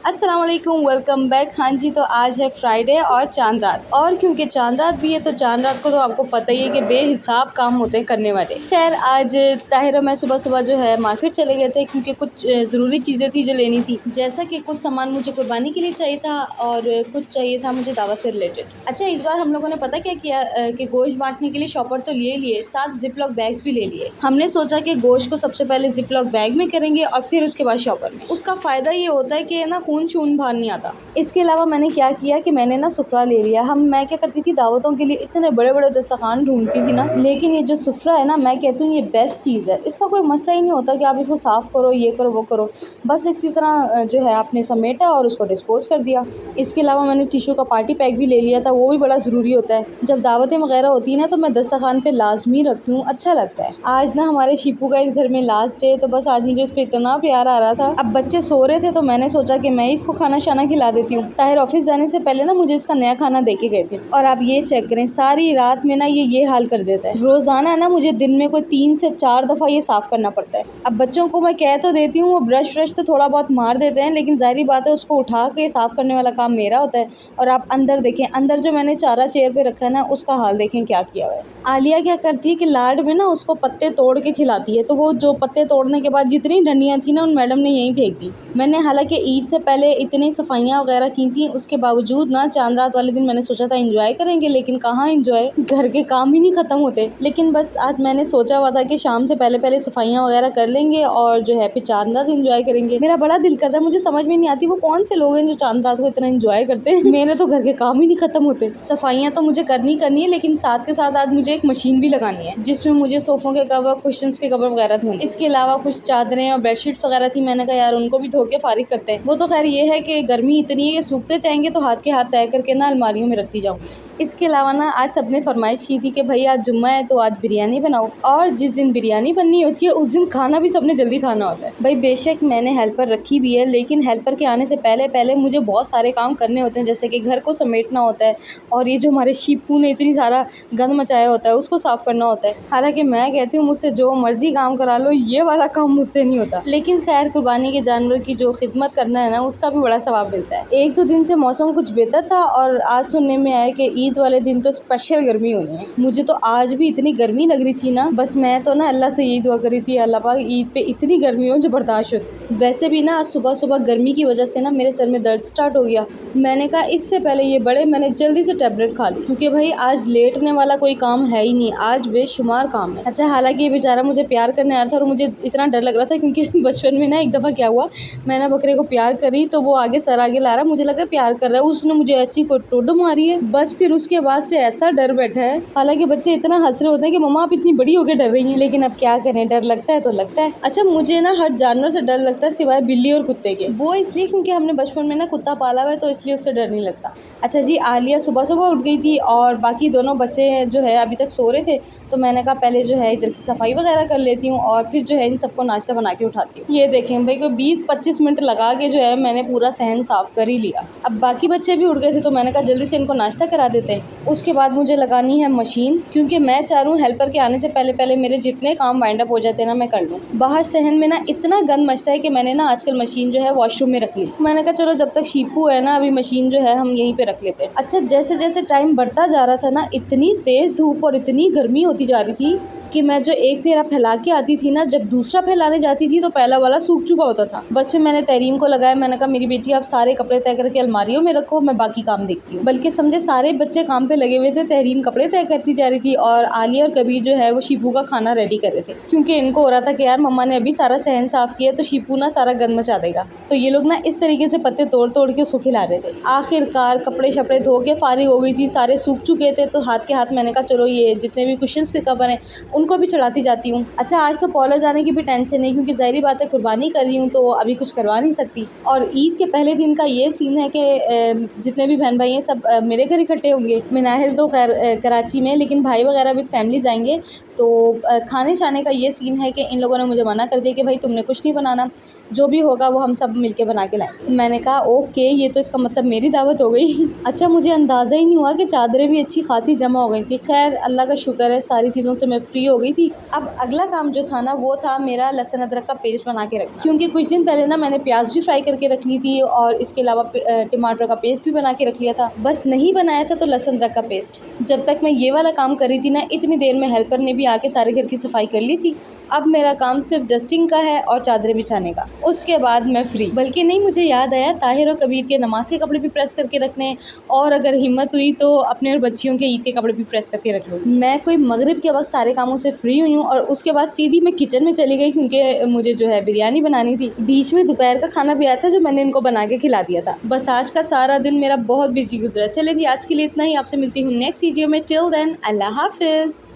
अस्सलाम वालेकुम, welcome back. हाँ जी, तो आज है फ्राइडे और चांद रात, और क्योंकि चांद रात भी है तो चांद रात को तो आपको पता ही है कि बेहिसाब काम होते हैं करने वाले। खैर आज ताहिर और मैं सुबह सुबह जो है मार्केट चले गए थे क्योंकि कुछ ज़रूरी चीज़ें थी जो लेनी थी, जैसा कि कुछ सामान मुझे कुर्बानी के लिए चाहिए था और कुछ चाहिए था मुझे दावत से रिलेटेड। अच्छा, इस बार हम लोगों ने पता क्या किया कि गोश्त बांटने के लिए शॉपर तो लिए, साथ जिप लॉक बैग्स भी ले लिए। हमने सोचा कि गोश्त को सबसे पहले जिप लॉक बैग में करेंगे और फिर उसके बाद शॉपर में। उसका फ़ायदा ये होता है कि ना खून शून बाहर नहीं आता। इसके अलावा मैंने क्या किया कि मैंने ना सुफरा ले लिया। मैं क्या करती थी, दावतों के लिए इतने बड़े बड़े दस्तरखान ढूंढती थी ना, लेकिन ये जो सुफरा है ना, मैं कहती हूँ ये बेस्ट चीज़ है। इसका कोई मसला ही नहीं होता कि आप इसको साफ़ करो, ये करो वो करो, बस इसी तरह जो है आपने समेटा और उसको डिस्पोज कर दिया। इसके अलावा मैंने टिशू का पार्टी पैक भी ले लिया था, वो भी बड़ा ज़रूरी होता है। जब दावतें वगैरह होती है ना तो मैं दस्तरखान पे लाजमी रखती हूँ, अच्छा लगता है। आज ना हमारे शिपू का इस घर में लास्ट डे, तो बस आज मुझे इस पर इतना प्यार आ रहा था। अब बच्चे सो रहे थे तो मैंने सोचा कि मैं इसको खाना शाना खिला देती हूँ। ताहिर ऑफिस जाने से पहले ना मुझे इसका नया खाना दे के गए थे, और आप ये चेक करें सारी रात में ना ये हाल कर देता है। रोजाना ना मुझे दिन में कोई 3 से 4 दफ़ा ये साफ करना पड़ता है। अब बच्चों को मैं कह तो देती हूँ, वो ब्रश व्रश तो थोड़ा बहुत मार देते हैं, लेकिन जाहिर बात है उसको उठा के साफ करने वाला काम मेरा होता है। और आप अंदर देखें, अंदर जो मैंने चारा चेयर पे रखा है ना, उसका हाल देखें क्या किया हुआ है। आलिया क्या करती है कि लाड में ना उसको पत्ते तोड़ के खिलाती है, तो वो जो पत्ते तोड़ने के बाद जितनी डंडियाँ थी ना, उन मैडम ने यहीं फेंक दी। मैंने हालांकि ईद से पहले इतनी सफाइयाँ वगैरह की थी, उसके बावजूद ना चांद रात वाले दिन मैंने सोचा था एंजॉय करेंगे, लेकिन कहाँ एंजॉय, घर के काम ही नहीं ख़त्म होते। लेकिन बस आज मैंने सोचा हुआ था कि शाम से पहले पहले सफाइयाँ वगैरह कर लेंगे और जो है फिर चांद रात एंजॉय करेंगे। मेरा बड़ा दिल करता है, मुझे समझ में नहीं आती वो कौन से लोग हैं जो चांद रात को इतना एंजॉय करते हैं। मेरे तो घर के काम ही नहीं ख़त्म होते। सफाइयाँ तो मुझे करनी है, लेकिन साथ के साथ आज मुझे एक मशीन भी लगानी है जिसमें मुझे सोफ़ों के कवर, कुशन्स के कवर वगैरह धोने। इसके अलावा कुछ चादरें और बेडशीट्स वगैरह थी, मैंने कहा यार उनको भी धो के फारिग करते हैं। वो तो खैर ये है कि गर्मी इतनी है कि सूखते जाएंगे तो हाथ के हाथ तय करके ना अलमारियों में रखती जाऊँ। इसके अलावा ना आज सबने फरमाइश की थी कि भाई आज जुम्मा है तो आज बिरयानी बनाओ, और जिस दिन बिरयानी बननी होती है उस दिन खाना भी सबने जल्दी खाना होता है। भाई बेशक मैंने हेल्पर रखी भी है, लेकिन हेल्पर के आने से पहले पहले मुझे बहुत सारे काम करने होते हैं, जैसे कि घर को समेटना होता है, और ये जो हमारे शिपू ने इतनी सारा गंद मचाया होता है उसको साफ़ करना होता है। हालांकि मैं कहती हूँ मुझसे जो मर्जी काम करा लो, ये वाला काम मुझसे नहीं होता। लेकिन खैर कुर्बानी के जानवर की जो खिदमत करना है ना, उसका भी बड़ा सवाब मिलता है। एक दो दिन से मौसम कुछ बेहतर था, और आज सुनने में आया कि ईद वाले दिन तो स्पेशल गर्मी होनी है। मुझे तो आज भी इतनी गर्मी लग रही थी ना, बस मैं तो ना अल्लाह से यही दुआ करी थी, अल्लाह पाक ईद पे इतनी गर्मी हो जो बर्दाश्त हो सके। वैसे भी ना आज सुबह सुबह गर्मी की वजह से ना मेरे सर में दर्द स्टार्ट हो गया। मैंने कहा इससे पहले ये बढ़े, मैंने जल्दी से टैबलेट खा ली, क्योंकि भाई आज लेटने वाला कोई काम है ही नहीं, आज बेशुमार काम है। अच्छा, हालांकि ये बेचारा मुझे प्यार करने आया था और मुझे इतना डर लग रहा था, क्योंकि बचपन में ना एक दफ़ा क्या हुआ, मैंने बकरे को प्यार करी तो वो आगे सर आगे ला रहा, मुझे लगा प्यार कर रहा है, उसने मुझे ऐसी कोई टोड मारी है, बस फिर उसके बाद से ऐसा डर बैठा है। हालांकि बच्चे इतना हंस रहे होते हैं कि मम्मा आप इतनी बड़ी होकर डर रही हैं, लेकिन अब क्या करें, डर लगता है तो लगता है। अच्छा, मुझे ना हर जानवर से डर लगता है सिवाय बिल्ली और कुत्ते के। वो इसलिए क्योंकि हमने बचपन में ना कुत्ता पाला हुआ है, तो इसलिए उससे डर नहीं लगता। अच्छा जी, आलिया सुबह सुबह उठ गई थी और बाकी दोनों बच्चे जो है अभी तक सो रहे थे, तो मैंने कहा पहले जो है इधर की सफाई वगैरह कर लेती हूँ और फिर जो है इन सबको नाश्ता बना के उठाती हूँ। ये देखें भाई, कोई 20-25 मिनट लगा के जो है मैंने पूरा सहन साफ कर ही लिया। अब बाकी बच्चे भी उठ गए थे, तो मैंने कहा जल्दी से इनको नाश्ता करा देते हैं। उसके बाद मुझे लगानी है मशीन, क्योंकि मैं चाह रहा हूँ हेल्पर के आने से पहले पहले मेरे जितने काम वाइंड अप हो जाते हैं ना मैं कर लूँ। बाहर सहन में ना इतना गंद मचता है कि मैंने ना आजकल मशीन जो है वॉशरूम में रख ली। मैंने कहा चलो जब तक शीपू है ना, अभी मशीन जो है हम यहीं पे रख लेते हैं। अच्छा, जैसे जैसे टाइम बढ़ता जा रहा था ना, इतनी तेज़ धूप और इतनी गर्मी होती जा रही थी कि मैं जो एक फेरा फैला के आती थी ना, जब दूसरा फैलाने जाती थी तो पहला वाला सूख चुका होता था। बस फिर मैंने तहरीम को लगाया, मैंने कहा मेरी बेटी आप सारे कपड़े तय करके अलमारियों में रखो, मैं बाकी काम देखती हूँ। बल्कि समझे सारे बच्चे काम पे लगे हुए थे, तहरीम कपड़े तय करती जा रही थी और आलिया और कबीर जो है वो शिपू का खाना रेडी कर रहे थे, क्योंकि इनको हो रहा था कि यार मम्मा ने अभी सारा सहन साफ किया तो शिपू ना सारा गंद मचा देगा। तो ये लोग ना इस तरीके से पत्ते तोड़ तोड़ के उसको खिला रहे थे। आखिरकार कपड़े शपड़े धो के फारिग हो गई थी, सारे सूख चुके थे, तो हाथ के हाथ मैंने कहा चलो ये जितने भी कुशन्स के कवर हैं उनको भी चढ़ाती जाती हूँ। अच्छा, आज तो पॉलो जाने की भी टेंशन नहीं, क्योंकि ज़ाहिर बात है कुर्बानी कर रही हूँ तो अभी कुछ करवा नहीं सकती। और ईद के पहले दिन का ये सीन है कि जितने भी बहन भाई हैं सब मेरे घर इकट्ठे होंगे। मिनाहिल तो खैर कराची में, लेकिन भाई वगैरह विद फैमिली जाएंगे, तो खाने शाने का ये सीन है कि इन लोगों ने मुझे मना कर दिया कि भाई तुमने कुछ नहीं बनाना, जो भी होगा वो हम सब मिलके बना के लाएंगे। मैंने कहा ओके, ये तो इसका मतलब मेरी दावत हो गई। अच्छा, मुझे अंदाज़ा ही नहीं हुआ कि चादरें भी अच्छी खासी जमा हो गई थी। खैर अल्लाह का शुक्र है, सारी चीज़ों से मैं फ्री हो गई थी। अब अगला काम जो था ना वो था मेरा लहसुन अदरक का पेस्ट बना के रखना, क्योंकि कुछ दिन पहले ना मैंने प्याज भी फ्राई करके रख ली थी और इसके अलावा टमाटर का पेस्ट भी बना के रख लिया था। बस नहीं बनाया था तो लहसुन अदरक का पेस्ट। जब तक मैं ये वाला काम कर रही थी ना, इतनी देर में हेल्पर ने भी आके सारे घर की सफाई कर ली थी। अब मेरा काम सिर्फ डस्टिंग का है और चादरें बिछाने का, उसके बाद मैं फ्री। बल्कि नहीं, मुझे याद आया ताहिर और कबीर के नमाज के कपड़े भी प्रेस करके रखने, और अगर हिम्मत हुई तो अपने और बच्चियों के ईद के कपड़े भी प्रेस करके रख लूँ। मैं कोई मगरिब के वक्त सारे कामों से फ्री हुई हूँ और उसके बाद सीधी मैं किचन में चली गई, क्योंकि मुझे जो है बिरयानी बनानी थी। बीच में दोपहर का खाना भी आया था जो मैंने इनको बना के खिला दिया था। बस आज का सारा दिन मेरा बहुत बिजी गुजरा। चले जी, आज के लिए इतना ही। आपसे मिलती हूँ नेक्स्ट वीडियो में। टिल देन, अल्लाह हाफिज़।